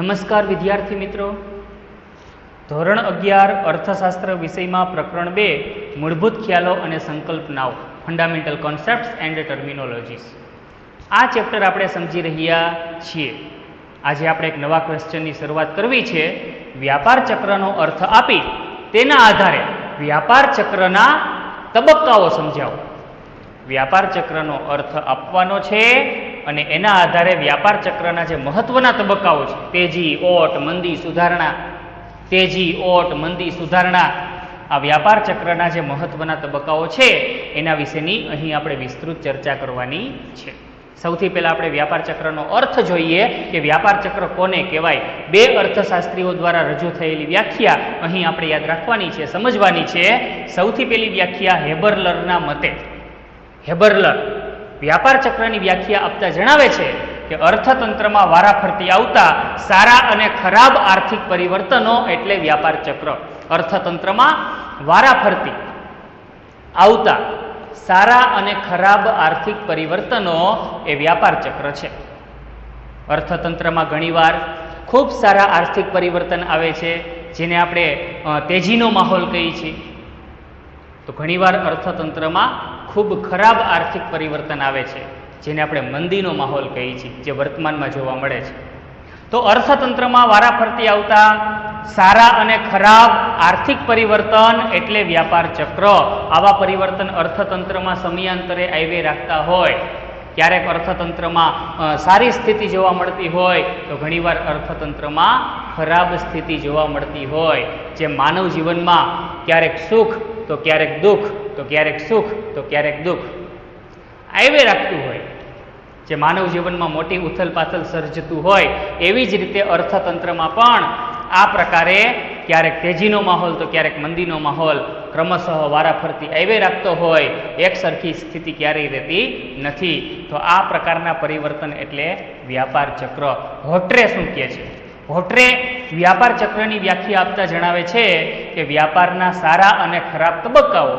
નમસ્કાર વિદ્યાર્થી મિત્રો, ધોરણ 11 અર્થશાસ્ત્ર વિષયમાં પ્રકરણ 2 મૂળભૂત ખ્યાલો અને સંકલ્પનાઓ ફંડામેન્ટલ કોન્સેપ્ટ્સ એન્ડ ટર્મિનોલોજીસ, આ ચેપ્ટર આપણે સમજી રહ્યા છીએ. આજે આપણે એક નવા ક્વેશ્ચનની શરૂઆત કરવી છે. વ્યાપાર ચક્રનો અર્થ આપી તેના આધારે વ્યાપાર ચક્રના તબક્કાઓ સમજાવો. વ્યાપાર ચક્રનો અર્થ આપવાનો છે અને એના આધારે વ્યાપાર ચક્રના જે મહત્વના તબક્કાઓ છે, તેજી, ઓટ, મંદી, સુધારણા, તેજી, ઓટ, મંદી, સુધારણા, આ વ્યાપાર ચક્રના જે મહત્વના તબક્કાઓ છે એના વિશેની અહીં આપણે વિસ્તૃત ચર્ચા કરવાની છે. સૌથી પહેલા આપણે વ્યાપાર ચક્રનો અર્થ જોઈએ કે વ્યાપાર ચક્ર કોને કહેવાય. બે અર્થશાસ્ત્રીઓ દ્વારા રજૂ થયેલી વ્યાખ્યા અહીં આપણે યાદ રાખવાની છે, સમજવાની છે. સૌથી પહેલી વ્યાખ્યા હેબરલરના મતે. હેબરલર વ્યાપાર ચક્રની વ્યાખ્યા આપતા જણાવે છે કે અર્થતંત્રમાં વારાફરતી આવતા સારા અને ખરાબ આર્થિક પરિવર્તનો એટલે વ્યાપાર ચક્ર. અર્થતંત્રમાં વારાફરતી આવતા સારા અને ખરાબ આર્થિક પરિવર્તનો એ વ્યાપાર ચક્ર છે. અર્થતંત્રમાં ઘણીવાર ખૂબ સારા આર્થિક પરિવર્તન આવે છે, જેને આપણે તેજીનો માહોલ કહીએ છીએ. તો ઘણીવાર અર્થતંત્રમાં ખૂબ ખરાબ આર્થિક પરિવર્તન આવે છે, જેને આપણે મંદીનો માહોલ કહીએ છીએ, જે વર્તમાનમાં જોવા મળે છે. તો અર્થતંત્રમાં વારાફરતી આવતા સારા અને ખરાબ આર્થિક પરિવર્તન એટલે વ્યાપાર ચક્ર. આવા પરિવર્તન અર્થતંત્રમાં સમયાંતરે આવી રાખતા હોય. ક્યારેક અર્થતંત્રમાં સારી સ્થિતિ જોવા મળતી હોય તો ઘણીવાર અર્થતંત્રમાં ખરાબ સ્થિતિ જોવા મળતી હોય. જે માનવ જીવનમાં ક્યારેક સુખ તો ક્યારેક દુઃખ, તો ક્યારેક સુખ તો ક્યારેક દુઃખ આવી રાખતું હોય, જે માનવ જીવનમાં મોટી ઉથલપાથલ સર્જતું હોય, એવી જ રીતે અર્થતંત્રમાં પણ આ પ્રકારે ક્યારેક તેજીનો માહોલ તો ક્યારેક મંદીનો માહોલ ક્રમશઃ વારાફરતી આવી રાખતો હોય. એક સરખી સ્થિતિ ક્યારેય રહેતી નથી. તો આ પ્રકારના પરિવર્તન એટલે વ્યાપાર ચક્ર. હોટ્રે શું કહે છે? હોટ્રે વ્યાપાર ચક્રની વ્યાખ્યા આપતા જણાવે છે કે વ્યાપારના સારા અને ખરાબ તબક્કાઓ.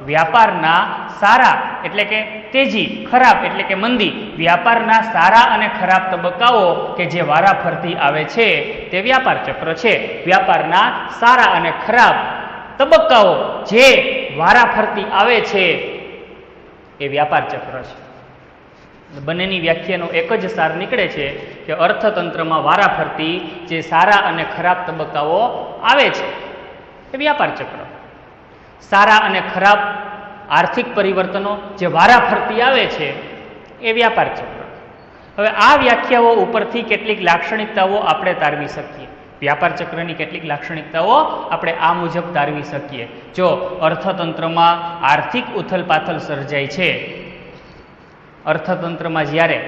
વ્યાપારના સારા એટલે કે તેજી, ખરાબ એટલે કે મંદી. વ્યાપારના સારા અને ખરાબ તબક્કાઓ કે જે વારાફરતી આવે છે તે વ્યાપાર ચક્ર છે. વ્યાપારના સારા અને ખરાબ તબક્કાઓ જે વારાફરતી આવે છે એ વ્યાપાર ચક્ર છે. બંનેની વ્યાખ્યાનો એક જ સાર નીકળે છે કે અર્થતંત્રમાં વારાફરતી જે સારા અને ખરાબ તબક્કાઓ આવે છે એ વ્યાપાર ચક્ર. સારા અને ખરાબ આર્થિક પરિવર્તનો જે વારાફરતી આવે છે એ વ્યાપાર ચક્ર. હવે આ વ્યાખ્યાઓ ઉપરથી કેટલીક લાક્ષણિકતાઓ આપણે તારવી શકીએ. વ્યાપાર ચક્રની કેટલીક લાક્ષણિકતાઓ આપણે આ મુજબ તારવી શકીએ. જો અર્થતંત્રમાં આર્થિક ઉથલપાથલ સર્જાય છે, અર્થતંત્રમાં જ્યારે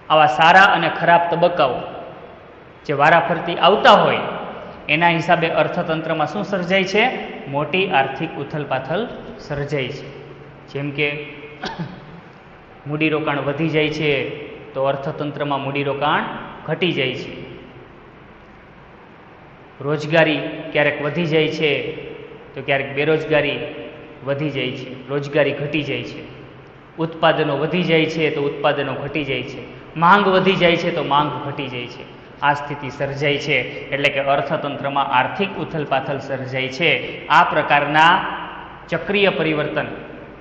આવા સારા અને ખરાબ તબક્કાઓ જે વારાફરતી આવતા હોય એના હિસાબે અર્થતંત્રમાં શું સર્જાય છે? મોટી આર્થિક ઉથલપાથલ સર્જાય છે. જેમ કે મૂડીરોકાણ વધી જાય છે તો અર્થતંત્રમાં મૂડીરોકાણ ઘટી જાય છે. રોજગારી ક્યારેક વધી જાય છે તો ક્યારેક બેરોજગારી વધી જાય છે, રોજગારી ઘટી જાય છે. ઉત્પાદનો વધી જાય છે તો ઉત્પાદનો ઘટી જાય છે. માંગ વધી જાય છે તો માંગ ઘટી જાય છે. આ સ્થિતિ સર્જાય છે એટલે કે અર્થતંત્રમાં આર્થિક ઉથલપાથલ સર્જાય છે. આ પ્રકારના ચક્રીય પરિવર્તન,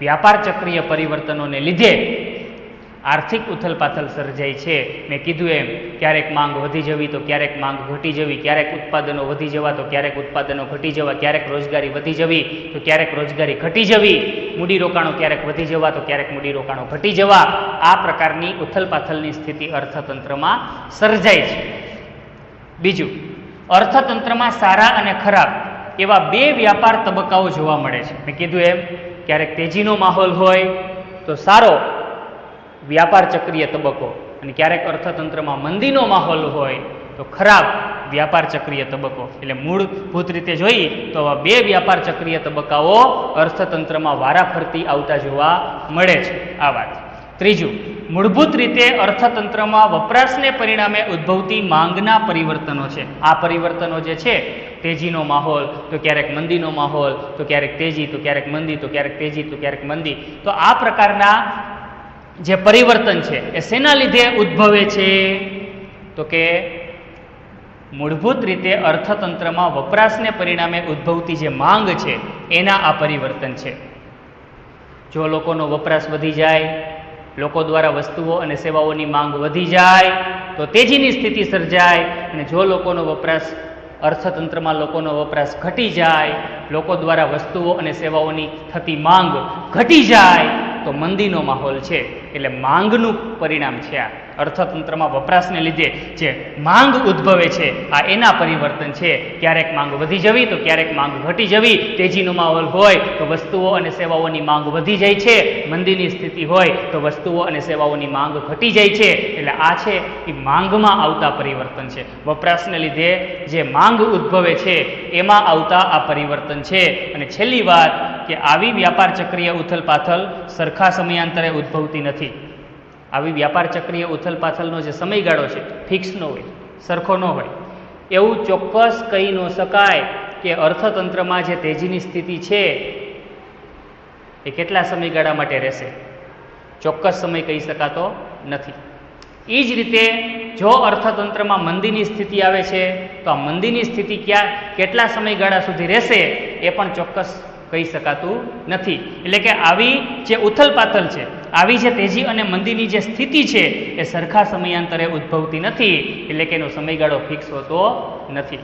વ્યાપાર ચક્રીય પરિવર્તનોને લીધે આર્થિક ઉથલપાથલ સર્જાય છે. મેં કીધું એમ, ક્યારેક માંગ વધી જવી તો ક્યારેક માંગ ઘટી જવી, ક્યારેક ઉત્પાદનો વધી જવા તો ક્યારેક ઉત્પાદનો ઘટી જવા, ક્યારેક રોજગારી વધી જવી તો ક્યારેક રોજગારી ઘટી જવી, મૂડીરોકાણો ક્યારેક વધી જવા તો ક્યારેક મૂડીરોકાણો ઘટી જવા. આ પ્રકારની ઉથલપાથલની સ્થિતિ અર્થતંત્રમાં સર્જાય છે. બીજું, અર્થતંત્રમાં સારા અને ખરાબ એવા બે વ્યાપાર તબક્કાઓ જોવા મળે છે. મેં કીધું એમ, ક્યારેક તેજીનો માહોલ હોય તો સારો વ્યાપાર ચક્રીય તબક્કો, અને ક્યારેક અર્થતંત્રમાં મંદીનો માહોલ હોય તો ખરાબ વ્યાપાર ચક્રીય તબક્કો. એટલે મૂળભૂત રીતે જોઈએ તો આવા બે વ્યાપાર ચક્રીય તબક્કાઓ અર્થતંત્રમાં વારાફરતી આવતા જોવા મળે છે. આ વાત. ત્રીજું, મૂળભૂત રીતે અર્થતંત્રમાં વપરાશને પરિણામે ઉદ્ભવતી માંગના પરિવર્તનો છે. આ પરિવર્તનો જે છે, તેજીનો માહોલ તો ક્યારેક મંદીનો માહોલ, તો ક્યારેક તેજી તો ક્યારેક મંદી, તો ક્યારેક તેજી તો ક્યારેક મંદી. તો આ પ્રકારના જે પરિવર્તન છે એ શેના લીધે ઉદ્ભવે છે? તો કે મૂળભૂત રીતે અર્થતંત્રમાં વપરાશને પરિણામે ઉદ્ભવતી જે માંગ છે એના આ પરિવર્તન છે. જો લોકોનો વપરાશ વધી જાય, લોકો દ્વારા વસ્તુઓ અને સેવાઓની માંગ વધી જાય તો તેજીની સ્થિતિ સર્જાય, અને જો લોકોનો વપરાશ અર્થતંત્રમાં લોકોનો વપરાશ ઘટી જાય, લોકો દ્વારા વસ્તુઓ અને સેવાઓની થતી માંગ ઘટી જાય તો મંદીનો માહોલ છે. એટલે માંગનું પરિણામ છે આ. અર્થતંત્રમાં વપરાશને લીધે જે માંગ ઉદ્ભવે છે આ એના પરિવર્તન છે. ક્યારેક માંગ વધી જવી તો ક્યારેક માંગ ઘટી જવી. તેજીનો માહોલ હોય તો વસ્તુઓ અને સેવાઓની માંગ વધી જાય છે, મંદીની સ્થિતિ હોય તો વસ્તુઓ અને સેવાઓની માંગ ઘટી જાય છે. એટલે આ છે એ માંગમાં આવતા પરિવર્તન છે. વપરાશને લીધે જે માંગ ઉદ્ભવે છે એમાં આવતા આ પરિવર્તન છે. અને છેલ્લી વાત કે આવી વ્યાપાર ચક્રીય ઉથલપાથલ સરખા સમયાંતરે ઉદ્ભવતી નથી. આવી વ્યાપાર ચક્રીય ઉથલપાથલનો જે સમયગાળો છે ફિક્સ ન હોય, સરખો ન હોય. એવું ચોક્કસ કહી ન શકાય કે અર્થતંત્રમાં જે તેજીની સ્થિતિ છે એ કેટલા સમયગાળા માટે રહેશે, ચોક્કસ સમય કહી શકાતો નથી. એ જ રીતે જો અર્થતંત્રમાં મંદીની સ્થિતિ આવે છે તો આ મંદીની સ્થિતિ કેટલા સમયગાળા સુધી રહેશે એ પણ ચોક્કસ કહી શકાતું નથી. એટલે કે આવી જે ઉથલપાથલ છે, આવી જે તેજી અને મંદીની જે સ્થિતિ છે એ સરખા સમયાંતરે ઉદ્ભવતી નથી. એટલે કે એનો સમયગાળો ફિક્સ હોતો નથી.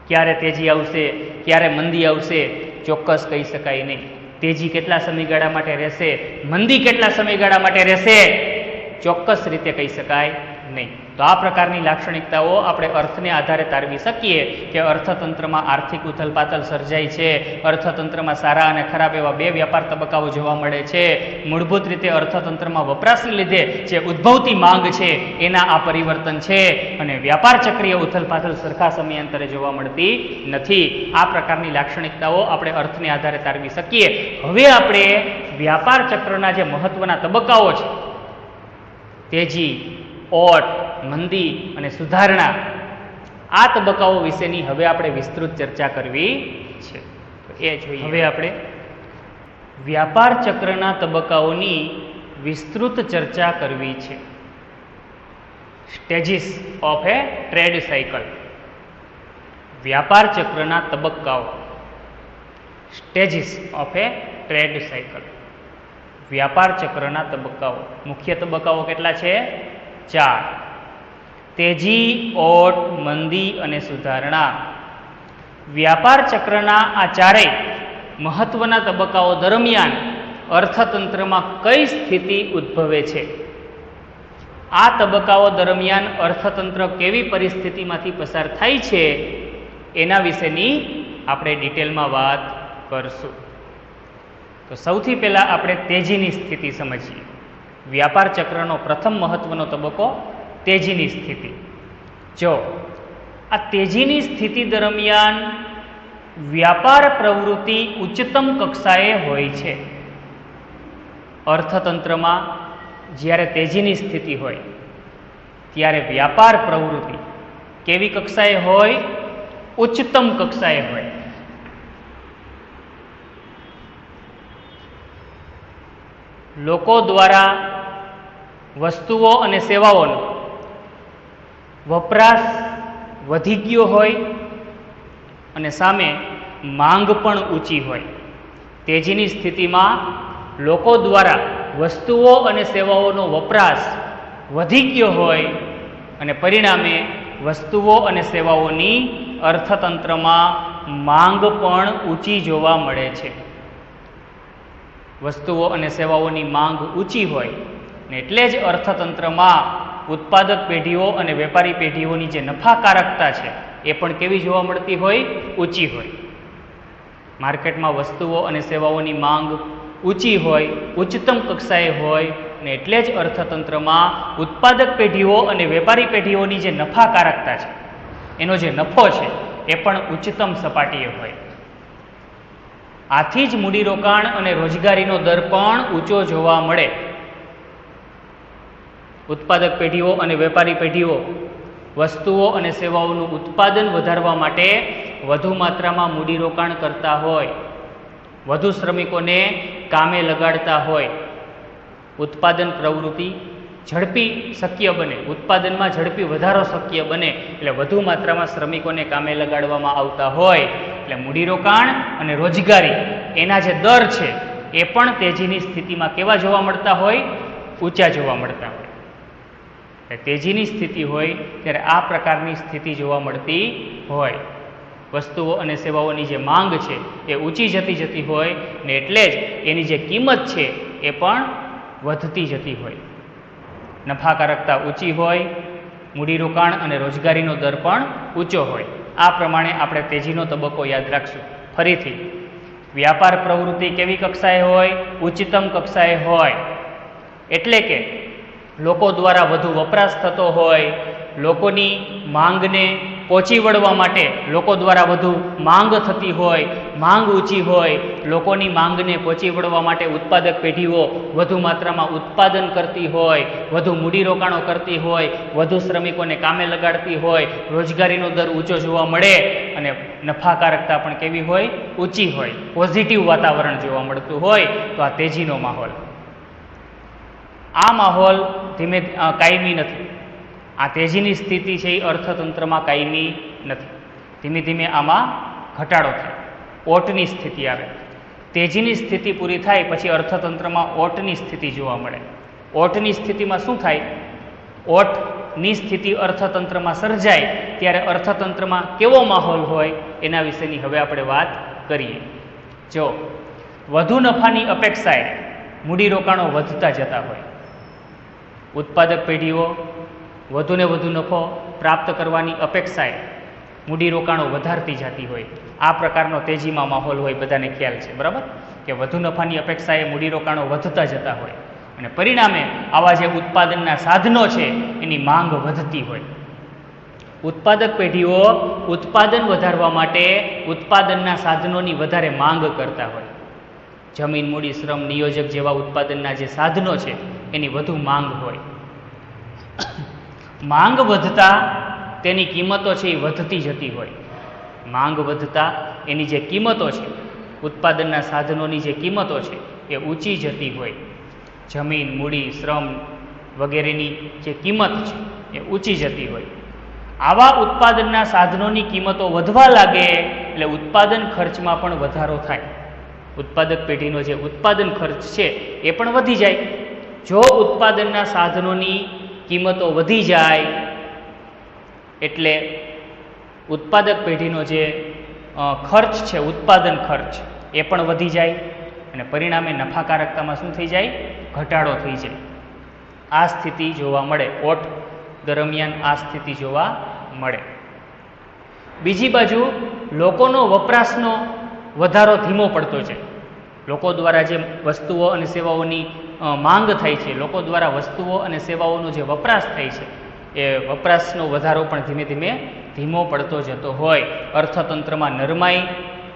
ક્યારે તેજી આવશે, ક્યારે મંદી આવશે, ચોક્કસ કહી શકાય નહીં. તેજી કેટલા સમયગાળા માટે રહેશે, મંદી કેટલા સમયગાળા માટે રહેશે, ચોક્કસ રીતે કહી શકાય નહીં. તો આ પ્રકારની લાક્ષણિકતાઓ આપણે અર્થને આધારે તારવી શકીએ કે અર્થતંત્રમાં આર્થિક ઉથલપાથલ સર્જાય છે, અર્થતંત્રમાં સારા અને ખરાબ એવા બે વ્યાપાર તબક્કાઓ જોવા મળે છે. મૂળભૂત રીતે અર્થતંત્રમાં વપરાશને લીધે જે ઉદ્ભવતી માંગ છે એના આ પરિવર્તન છે, અને વ્યાપાર ચક્રીય ઉથલપાથલ સરખા સમયાંતરે જોવા મળતી નથી. આ પ્રકારની લાક્ષણિકતાઓ આપણે અર્થને આધારે તારવી શકીએ. હવે આપણે વ્યાપાર ચક્રના જે મહત્વના તબક્કાઓ છે, તેજી, ઓટ, મંદી અને સુધારણા, આ તબક્કાઓ વિશેની હવે આપણે વિસ્તૃત ચર્ચા કરવી છે. તો એ જોઈએ. હવે આપણે વ્યાપાર ચક્રના તબક્કાઓની વિસ્તૃત ચર્ચા કરવી છે. Stages of A trade cycle. વ્યાપાર ચક્રના તબક્કાઓ, stages of A trade cycle. વ્યાપાર ચક્રના તબક્કાઓ, મુખ્ય તબક્કાઓ કેટલા છે? 4. તેજી, ઓટ, મંદી અને સુધારણા. વ્યાપાર ચક્રના આ ચારેય મહત્વના તબક્કાઓ દરમિયાન અર્થતંત્રમાં કઈ સ્થિતિ ઉદ્ભવે છે, આ તબક્કાઓ દરમિયાન અર્થતંત્ર કેવી પરિસ્થિતિમાંથી પસાર થાય છે એના વિશેની આપણે ડિટેલમાં વાત કરશું. તો સૌથી પહેલાં આપણે તેજીની સ્થિતિ સમજીએ. વ્યાપાર ચક્રનો પ્રથમ મહત્વનો તબક્કો તેજીની સ્થિતિ. જો આ તેજીની સ્થિતિ દરમિયાન વ્યાપાર પ્રવૃત્તિ ઉચ્ચતમ કક્ષાએ હોય છે. અર્થતંત્રમાં જ્યારે તેજીની સ્થિતિ હોય ત્યારે વ્યાપાર પ્રવૃત્તિ કેવી કક્ષાએ હોય? ઉચ્ચતમ કક્ષાએ હોય. લોકો દ્વારા વસ્તુઓ અને સેવાઓનો વપરાશ વધી ગયો હોય અને સામે માંગ પણ ઊંચી હોય. તેજીની સ્થિતિમાં લોકો દ્વારા વસ્તુઓ અને સેવાઓનો વપરાશ વધી ગયો હોય અને પરિણામે વસ્તુઓ અને સેવાઓની અર્થતંત્રમાં માંગ પણ ઊંચી જોવા મળે છે. વસ્તુઓ અને સેવાઓની માંગ ઊંચી હોય ને એટલે જ અર્થતંત્રમાં ઉત્પાદક પેઢીઓ અને વેપારી પેઢીઓની જે નફાકારકતા છે એ પણ કેવી જોવા મળતી હોય? ઊંચી હોય. માર્કેટમાં વસ્તુઓ અને સેવાઓની માંગ ઊંચી હોય, ઉચ્ચતમ કક્ષાએ હોય ને એટલે જ અર્થતંત્રમાં ઉત્પાદક પેઢીઓ અને વેપારી પેઢીઓની જે નફાકારકતા છે, એનો જે નફો છે એ પણ ઉચ્ચતમ સપાટીએ હોય. આથી જ મૂડીરોકાણ અને રોજગારીનો દર પણ ઊંચો જોવા મળે. ઉત્પાદક પેઢીઓ અને વેપારી પેઢીઓ વસ્તુઓ અને સેવાઓનું ઉત્પાદન વધારવા માટે વધુ માત્રામાં મૂડીરોકાણ કરતા હોય, વધુ શ્રમિકોને કામે લગાડતા હોય, ઉત્પાદન પ્રવૃત્તિ ઝડપી શક્ય બને, ઉત્પાદનમાં ઝડપી વધારો શક્ય બને, એટલે વધુ માત્રામાં શ્રમિકોને કામે લગાડવામાં આવતા હોય એટલે મૂડીરોકાણ અને રોજગારી એના જે દર છે એ પણ તેજીની સ્થિતિમાં કેવા જોવા મળતા હોય? ઊંચા જોવા મળતા હોય. એટલે તેજીની સ્થિતિ હોય ત્યારે આ પ્રકારની સ્થિતિ જોવા મળતી હોય. વસ્તુઓ અને સેવાઓની જે માંગ છે એ ઊંચી જતી હોય ને એટલે જ એની જે કિંમત છે એ પણ વધતી જતી હોય. નફાકારકતા ઊંચી હોય, મૂડીરોકાણ અને રોજગારીનો દર પણ ઊંચો હોય. આ પ્રમાણે આપણે તેજીનો તબક્કો યાદ રાખશું. ફરીથી, વ્યાપાર પ્રવૃત્તિ કેવી કક્ષાએ હોય? ઉચ્ચતમ કક્ષાએ હોય. એટલે કે લોકો દ્વારા વધુ વપરાશ થતો હોય, લોકોની માંગને પહોંચી વળવા માટે લોકો દ્વારા વધુ માંગ થતી હોય, માંગ ઊંચી હોય, લોકોની માંગને પહોંચી વળવા માટે ઉત્પાદક પેઢીઓ વધુ માત્રામાં ઉત્પાદન કરતી હોય, વધુ મૂડીરોકાણો કરતી હોય, વધુ શ્રમિકોને કામે લગાડતી હોય, રોજગારીનો દર ઊંચો જોવા મળે અને નફાકારકતા પણ કેવી હોય? ઊંચી હોય, પોઝિટિવ વાતાવરણ જોવા મળતું હોય તો આ તેજીનો માહોલ. આ માહોલ કાયમી નથી. આ તેજીની સ્થિતિ છે એ અર્થતંત્રમાં કાયમી નથી. ધીમે ધીમે આમાં ઘટાડો થાય, ઓટની સ્થિતિ આવે. તેજીની સ્થિતિ પૂરી થાય પછી અર્થતંત્રમાં ઓટની સ્થિતિ જોવા મળે. ઓટની સ્થિતિમાં શું થાય? ઓટની સ્થિતિ અર્થતંત્રમાં સર્જાય ત્યારે અર્થતંત્રમાં કેવો માહોલ હોય એના વિશેની હવે આપણે વાત કરીએ. જો વધુ નફાની અપેક્ષાએ મૂડીરોકાણો વધતા જતા હોય, ઉત્પાદક પેઢીઓ વધુને વધુ નફો પ્રાપ્ત કરવાની અપેક્ષાએ મૂડીરોકાણો વધારતી જતી હોય, આ પ્રકારનો તેજીમાં માહોલ હોય, બધાને ખ્યાલ છે, બરાબર? કે વધુ નફાની અપેક્ષાએ મૂડીરોકાણો વધતા જતા હોય અને પરિણામે આવા જે ઉત્પાદનના સાધનો છે એની માંગ વધતી હોય. ઉત્પાદક પેઢીઓ ઉત્પાદન વધારવા માટે ઉત્પાદનના સાધનોની વધારે માંગ કરતા હોય. જમીન, મૂડી, શ્રમ, નિયોજક જેવા ઉત્પાદનના જે સાધનો છે એની વધુ માંગ હોય. માંગ વધતા તેની કિંમતો છે એ વધતી જતી હોય. માંગ વધતા એની જે કિંમતો છે, ઉત્પાદનના સાધનોની જે કિંમતો છે એ ઊંચી જતી હોય. જમીન, મૂડી, શ્રમ વગેરેની જે કિંમત છે એ ઊંચી જતી હોય. આવા ઉત્પાદનના સાધનોની કિંમતો વધવા લાગે એટલે ઉત્પાદન ખર્ચમાં પણ વધારો થાય. ઉત્પાદક પેઢીનો જે ઉત્પાદન ખર્ચ છે એ પણ વધી જાય. જો ઉત્પાદનના સાધનોની કિંમતો વધી જાય એટલે ઉત્પાદક પેઢીનો જે ખર્ચ છે, ઉત્પાદન ખર્ચ, એ પણ વધી જાય અને પરિણામે નફાકારકતામાં શું થઈ જાય? ઘટાડો થઈ જાય. આ સ્થિતિ જોવા મળે. ઓટ દરમિયાન આ સ્થિતિ જોવા મળે. બીજી બાજુ લોકોનો વપરાશનો વધારો ધીમો પડતો છે. લોકો દ્વારા જે વસ્તુઓ અને સેવાઓની માંગ થાય છે, લોકો દ્વારા વસ્તુઓ અને સેવાઓનો જે વપરાશ થાય છે એ વપરાશનો વધારો પણ ધીમે ધીમે ધીમો પડતો જતો હોય. અર્થતંત્રમાં નરમાઈ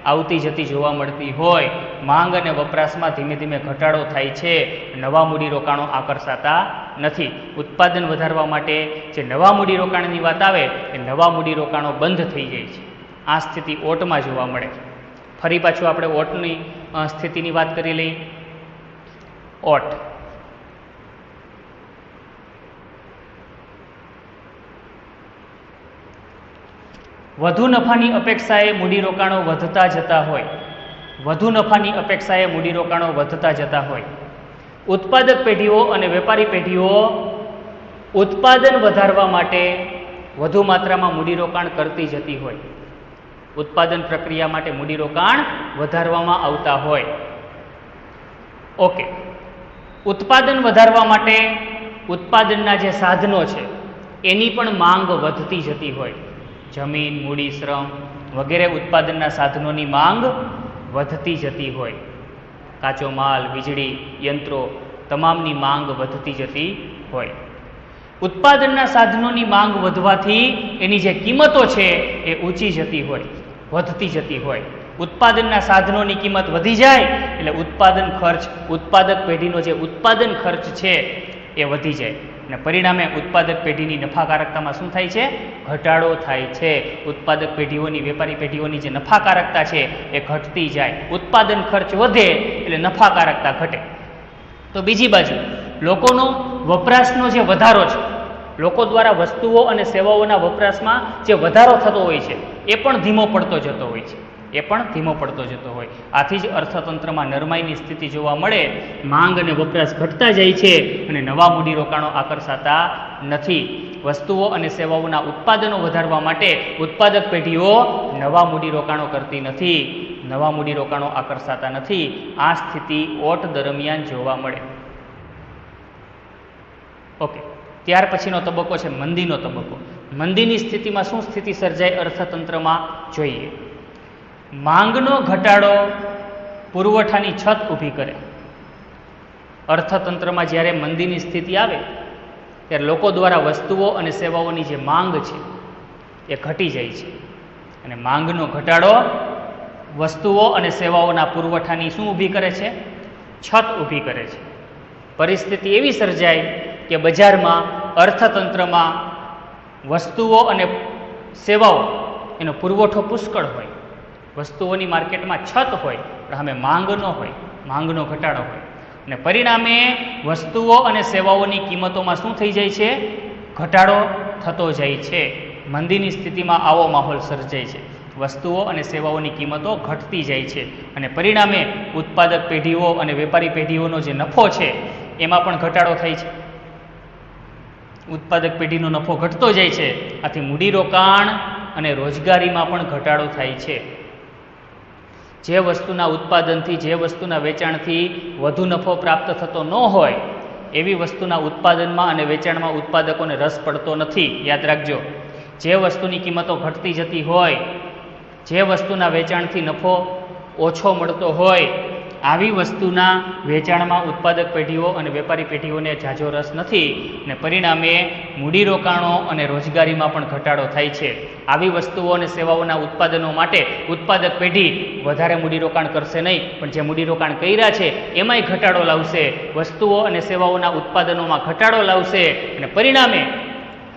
આવતી જતી જોવા મળતી હોય. માંગ અને વપરાશમાં ધીમે ધીમે ઘટાડો થાય છે. નવા મૂડીરોકાણો આકર્ષાતા નથી. ઉત્પાદન વધારવા માટે જે નવા મૂડીરોકાણની વાત આવે એ નવા મૂડીરોકાણો બંધ થઈ જાય છે. આ સ્થિતિ ઓટમાં જોવા મળે. ફરી પાછું આપણે ઓટની સ્થિતિની વાત કરી લઈએ. ઓટ વધુ નફાની અપેક્ષાએ મૂડીરોકાણો વધતા જતા હોય. વધુ નફાની અપેક્ષાએ મૂડીરોકાણો વધતા જતા હોય. ઉત્પાદક પેઢીઓ અને વેપારી પેઢીઓ ઉત્પાદન વધારવા માટે વધુ માત્રામાં મૂડીરોકાણ કરતી જતી હોય. ઉત્પાદન પ્રક્રિયા માટે મૂડીરોકાણ વધારવામાં આવતા હોય. ઓકે, ઉત્પાદન વધારવા માટે ઉત્પાદનના જે સાધનો છે એની પણ માંગ વધતી જતી હોય. જમીન, મૂડી, શ્રમ વગેરે ઉત્પાદનના સાધનોની માંગ વધતી જતી હોય. કાચો માલ, વીજળી, યંત્રો તમામની માંગ વધતી જતી હોય. ઉત્પાદનના સાધનોની માંગ વધવાથી એની જે કિંમતો છે એ ઊંચી જતી હોય, વધતી જતી હોય. ઉત્પાદનના સાધનોની કિંમત વધી જાય એટલે ઉત્પાદન ખર્ચ, ઉત્પાદક પેઢીનો જે ઉત્પાદન ખર્ચ છે એ વધી જાય અને પરિણામે ઉત્પાદક પેઢીની નફાકારકતામાં શું થાય છે? ઘટાડો થાય છે. ઉત્પાદક પેઢીઓની, વેપારી પેઢીઓની જે નફાકારકતા છે એ ઘટતી જાય. ઉત્પાદન ખર્ચ વધે એટલે નફાકારકતા ઘટે. તો બીજી બાજુ લોકોનો વપરાશનો જે વધારો છે, લોકો દ્વારા વસ્તુઓ અને સેવાઓના વપરાશમાં જે વધારો થતો હોય છે એ પણ ધીમો પડતો જતો હોય છે, આથી જ અર્થતંત્રમાં નરમાઈની સ્થિતિ જોવા મળે. માંગ અને વપરાશ ઘટતા જાય છે અને નવા મૂડીરોકાણો આકર્ષાતા નથી. વસ્તુઓ અને સેવાઓના ઉત્પાદનો વધારવા માટે ઉત્પાદક પેઢીઓ નવા મૂડીરોકાણો કરતી નથી, નવા મૂડીરોકાણો આકર્ષાતા નથી. આ સ્થિતિ ઓટ દરમિયાન જોવા મળે. ઓકે, ત્યાર પછીનો તબક્કો છે મંદીનો તબક્કો. મંદીની સ્થિતિમાં શું સ્થિતિ સર્જાય અર્થતંત્રમાં જોઈએ. માંગનો ઘટાડો પુરવઠાની છત ઊભી કરે. અર્થતંત્રમાં જ્યારે મંદીની સ્થિતિ આવે ત્યારે લોકો દ્વારા વસ્તુઓ અને સેવાઓની જે માંગ છે એ ઘટી જાય છે, અને માંગનો ઘટાડો વસ્તુઓ અને સેવાઓના પુરવઠાની શું ઊભી કરે છે? છત ઊભી કરે છે. પરિસ્થિતિ એવી સર્જાય કે બજારમાં, અર્થતંત્રમાં વસ્તુઓ અને સેવાઓ એનો પુરવઠો પુષ્કળ હોય, વસ્તુઓની માર્કેટમાં છત હોય, પણ સામે માંગ ન હોય, માંગનો ઘટાડો હોય, અને પરિણામે વસ્તુઓ અને સેવાઓની કિંમતોમાં શું થઈ જાય છે? ઘટાડો થતો જાય છે. મંદીની સ્થિતિમાં આવો માહોલ સર્જાય છે. વસ્તુઓ અને સેવાઓની કિંમતો ઘટતી જાય છે, અને પરિણામે ઉત્પાદક પેઢીઓ અને વેપારી પેઢીઓનો જે નફો છે એમાં પણ ઘટાડો થાય છે. ઉત્પાદક પેઢીનો નફો ઘટતો જાય છે. આથી મૂડીરોકાણ અને રોજગારીમાં પણ ઘટાડો થાય છે. જે વસ્તુના ઉત્પાદનથી, જે વસ્તુના વેચાણથી વધુ નફો પ્રાપ્ત થતો ન હોય એવી વસ્તુના ઉત્પાદનમાં અને વેચાણમાં ઉત્પાદકોને રસ પડતો નથી. યાદ રાખજો, જે વસ્તુની કિંમતો ઘટતી જતી હોય, જે વસ્તુના વેચાણથી નફો ઓછો મળતો હોય, આવી વસ્તુના વેચાણમાં ઉત્પાદક પેઢીઓ અને વેપારી પેઢીઓને ઝાઝો રસ નથી, અને પરિણામે મૂડીરોકાણો અને રોજગારીમાં પણ ઘટાડો થાય છે. આવી વસ્તુઓ અને સેવાઓના ઉત્પાદનો માટે ઉત્પાદક પેઢી વધારે મૂડીરોકાણ કરશે નહીં, પણ જે મૂડીરોકાણ કર્યા છે એમાંય ઘટાડો લાવશે, વસ્તુઓ અને સેવાઓના ઉત્પાદનોમાં ઘટાડો લાવશે, અને પરિણામે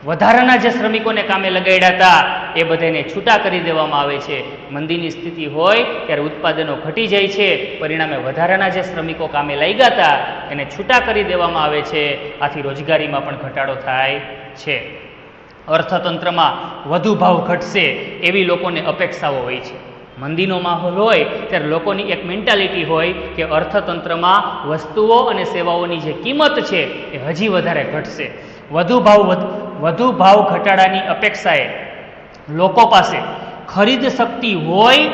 વધારાના જે શ્રમિકોને કામે લગાડ્યા હતા એ બધાને છૂટા કરી દેવામાં આવે છે. મંદીની સ્થિતિ હોય ત્યારે ઉત્પાદનો ઘટી જાય છે, પરિણામે વધારાના જે શ્રમિકો કામે લાગ્યા હતા એને છૂટા કરી દેવામાં આવે છે. આથી રોજગારીમાં પણ ઘટાડો થાય છે. અર્થતંત્રમાં વધુ ભાવ ઘટશે એવી લોકોને અપેક્ષાઓ હોય છે. મંદીનો માહોલ હોય ત્યારે લોકોની એક મેન્ટાલિટી હોય કે અર્થતંત્રમાં વસ્તુઓ અને સેવાઓની જે કિંમત છે એ હજી વધારે ઘટશે. વધુ ભાવ ઘટાડાની અપેક્ષાએ લોકો પાસે ખરીદ શક્તિ હોય,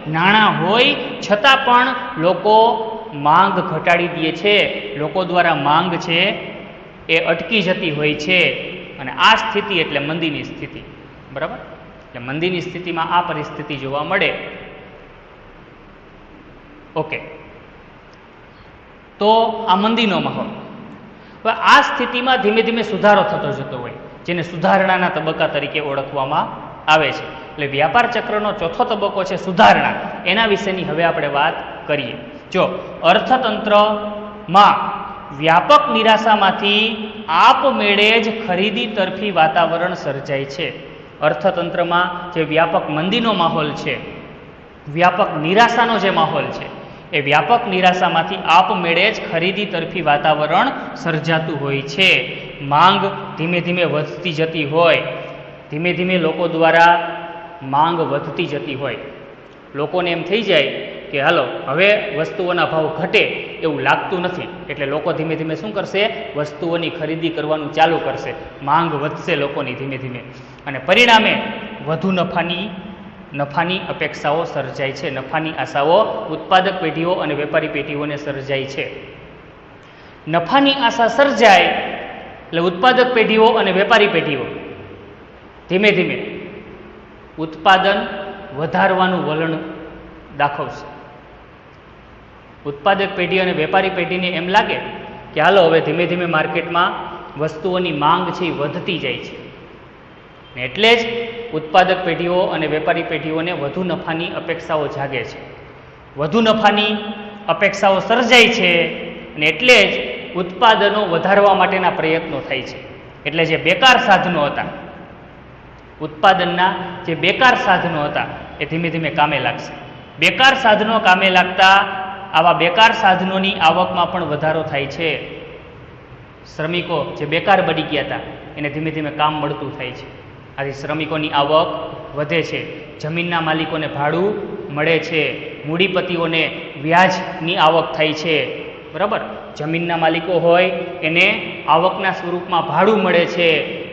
નાણાં હોય, છતાં પણ લોકો માંગ ઘટાડી દે છે. લોકો દ્વારા માંગ છે એ અટકી જતી હોય છે, અને આ સ્થિતિ એટલે મંદીની સ્થિતિ. બરાબર? એટલે મંદીની સ્થિતિમાં આ પરિસ્થિતિ જોવા મળે. ઓકે, તો આ મંદીનો માહોલ. હવે આ સ્થિતિમાં ધીમે ધીમે સુધારો થતો જતો હોય, જેને સુધારણાના તબક્કા તરીકે ઓળખવામાં આવે છે. એટલે વ્યાપાર ચક્રનો ચોથો તબક્કો છે સુધારણા. એના વિશેની હવે આપણે વાત કરીએ. જો અર્થતંત્રમાં વ્યાપક નિરાશામાંથી આપમેળે જ ખરીદી તરફી વાતાવરણ સર્જાય છે. અર્થતંત્રમાં જે વ્યાપક મંદીનો માહોલ છે, વ્યાપક નિરાશાનો જે માહોલ છે, એ વ્યાપક નિરાશામાંથી આપમેળે જ ખરીદી તરફી વાતાવરણ સર્જાતું હોય છે. માંગ ધીમે ધીમે વધતી જતી હોય, ધીમે ધીમે લોકો દ્વારા માંગ વધતી જતી હોય. લોકોને એમ થઈ જાય કે હાલો હવે વસ્તુઓના ભાવ ઘટે એવું લાગતું નથી, એટલે લોકો ધીમે ધીમે શું કરશે? વસ્તુઓની ખરીદી કરવાનું ચાલુ કરશે. માંગ વધશે લોકોની ધીમે ધીમે, અને પરિણામે વધુ નફાની અપેક્ષાઓ સર્જાય છે. નફાની આશાઓ ઉત્પાદક પેઢીઓ અને વેપારી પેઢીઓને સર્જાય છે. નફાની આશા સર્જાય એટલે ઉત્પાદક પેઢીઓ અને વેપારી પેઢીઓ ધીમે ધીમે ઉત્પાદન વધારવાનું વલણ દાખવશે. ઉત્પાદક પેઢી અને વેપારી પેઢીને એમ લાગે કે હાલો હવે ધીમે ધીમે માર્કેટમાં વસ્તુઓની માંગ છે એ વધતી જાય છે, એટલે જ ઉત્પાદક પેઢીઓ અને વેપારી પેઢીઓને વધુ નફાની અપેક્ષાઓ જાગે છે. વધુ નફાની અપેક્ષાઓ સર્જાય છે, અને એટલે જ ઉત્પાદનો વધારવા માટેના પ્રયત્નો થાય છે. એટલે જે બેકાર સાધનો હતા, ઉત્પાદનના જે બેકાર સાધનો હતા એ ધીમે ધીમે કામે લાગશે. બેકાર સાધનો કામે લાગતા આવા બેકાર સાધનોની આવકમાં પણ વધારો થાય છે. શ્રમિકો જે બેકાર બની ગયા હતા એને ધીમે ધીમે કામ મળતું થાય છે. આથી શ્રમિકોની આવક વધે છે. જમીનના માલિકોને ભાડું મળે છે. મૂડીપતિઓને વ્યાજની આવક થાય છે. બરાબર, જમીનના માલિકો હોય એને આવકના સ્વરૂપમાં ભાડું મળે છે.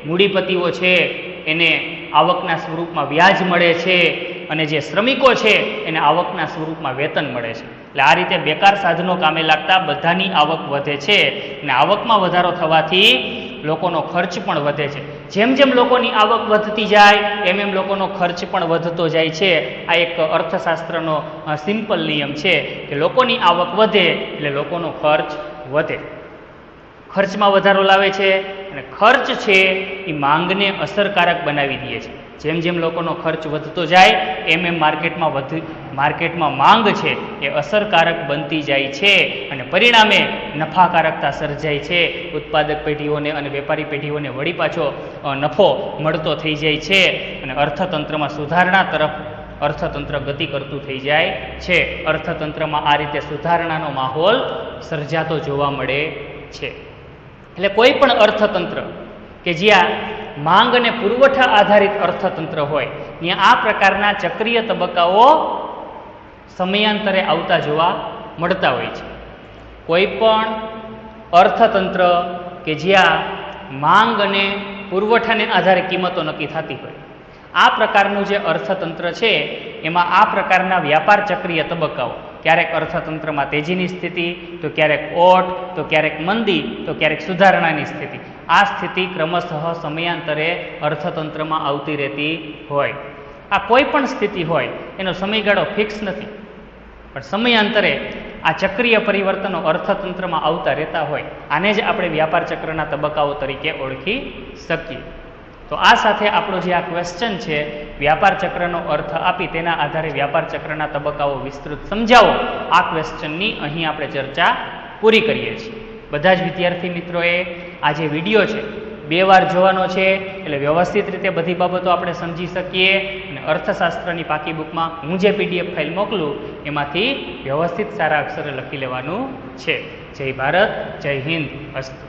મૂડીપતિઓ છે એને આવકના સ્વરૂપમાં વ્યાજ મળે છે. અને જે શ્રમિકો છે એને આવકના સ્વરૂપમાં વેતન મળે છે. એટલે આ રીતે બેકાર સાધનો કામે લાગતા બધાની આવક વધે છે. અને આવકમાં વધારો થવાથી લોકોનો ખર્ચ પણ વધે છે. જેમ જેમ લોકોની આવક વધતી જાય એમ એમ લોકોનો ખર્ચ પણ વધતો જાય છે. આ એક અર્થશાસ્ત્રનો સિમ્પલ નિયમ છે કે લોકોની આવક વધે એટલે લોકોનો ખર્ચ વધે. ખર્ચમાં વધારો લાવે છે અને ખર્ચ છે એ માંગને અસરકારક બનાવી દે છે. જેમ જેમ લોકોનો ખર્ચ વધતો જાય એમ એમ માર્કેટમાં માંગ છે એ અસરકારક બનતી જાય છે અને પરિણામે નફાકારકતા સર્જાય છે. ઉત્પાદક પેઢીઓને અને વેપારી પેઢીઓને વળી પાછો નફો મળતો થઈ જાય છે અને અર્થતંત્રમાં સુધારણા તરફ અર્થતંત્ર ગતિ કરતું થઈ જાય છે. અર્થતંત્રમાં આ રીતે સુધારણાનો માહોલ સર્જાતો જોવા મળે છે. એટલે કોઈ પણ અર્થતંત્ર કે જ્યાં માંગ અને પુરવઠા આધારિત અર્થતંત્ર હોય ત્યાં આ પ્રકારના ચક્રીય તબક્કાઓ સમયાંતરે આવતા જોવા મળતા હોય છે. કોઈ પણ અર્થતંત્ર કે જ્યાં માંગ અને પુરવઠાને આધારે કિંમતો નક્કી થતી હોય આ પ્રકારનું જે અર્થતંત્ર છે એમાં આ પ્રકારના વ્યાપાર ચક્રીય તબક્કાઓ, ક્યારેક અર્થતંત્રમાં તેજીની સ્થિતિ, તો ક્યારેક ઓટ, તો ક્યારેક મંદી, તો ક્યારેક સુધારણાની સ્થિતિ, આ સ્થિતિ ક્રમશઃ સમયાંતરે અર્થતંત્રમાં આવતી રહેતી હોય. આ કોઈ પણ સ્થિતિ હોય એનો સમયગાળો ફિક્સ નથી, પણ સમયાંતરે આ ચક્રીય પરિવર્તનો અર્થતંત્રમાં આવતા રહેતા હોય. આને જ આપણે વ્યાપાર ચક્રના તબક્કાઓ તરીકે ઓળખી શકીએ. તો આ સાથે આપણો જે આ ક્વેશ્ચન છે વ્યાપાર ચક્રનો અર્થ આપી તેના આધારે વ્યાપાર ચક્રના તબક્કાઓ વિસ્તૃત સમજાવો, આ ક્વેશ્ચનની અહીં આપણે ચર્ચા પૂરી કરીએ છીએ. બધા જ વિદ્યાર્થી મિત્રોએ આ જે વિડીયો છે 2 વાર જોવાનો છે એટલે વ્યવસ્થિત રીતે બધી બાબતો આપણે સમજી શકીએ અને અર્થશાસ્ત્રની પાકી બુકમાં હું જે PDF ફાઇલ મોકલું એમાંથી વ્યવસ્થિત સારા અક્ષરે લખી લેવાનું છે. જય ભારત, જય હિન્દ, અસ્તુ.